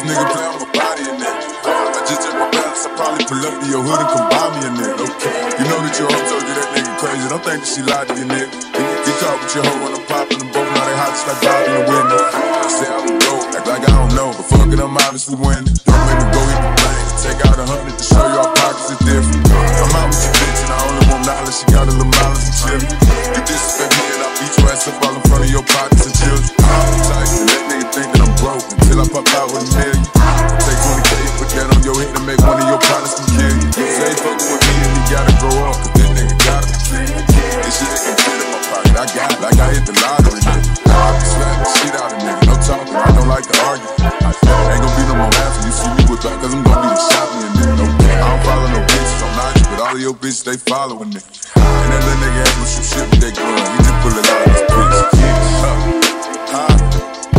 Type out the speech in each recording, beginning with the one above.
this nigga play, I'ma body a nigga. I just check my balance, I probably pull up to your hood and come buy me a nigga. Okay, you know that your hoe told you that nigga crazy. Don't think that she lied to you, nigga. Get caught with your hoe when I'm popping them both. Now they hot just like Bobby in the window. Say I would go, act like I don't know, but fuck it, I'm obviously winning. Don't make me go hit the bank, take out 100 to show you our pockets are different. I'm out with your bitch and I only want knowledge. She got a little mileage and chillin'. You disrespect me and I'll beat your ass up all in front of your pockets and children. I'm tight and that nigga think that I'm broke until I pop out with a million. Take 20K and put that on your head and make one of your partners come kill you. Say fuckin' with me and you gotta grow up, cause this nigga gotta be king. This shit ain't fit in my pocket, I got it like I hit the lottery, nigga. I can slap the shit out of nigga, no talking, I don't like to argue. Ain't gon' be no more laughing, you see me with back, cause I'm gon' be the shopping and nigga. I don't follow no bitches, I'm not you, but all of your bitches, they following me. And that little nigga ain't gon' shoot shit with that gun, he just pull it out of his bitch.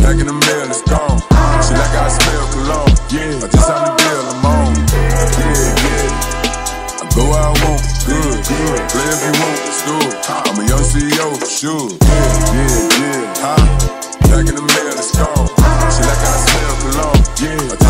Back in the mail, it's gone. She like I smell cologne. I just signed the deal, I'm on. I go where I want, good. Play if you want, it's good. I'm a young CEO, for sure. Back in the mail, it's gone. She like I smell cologne. I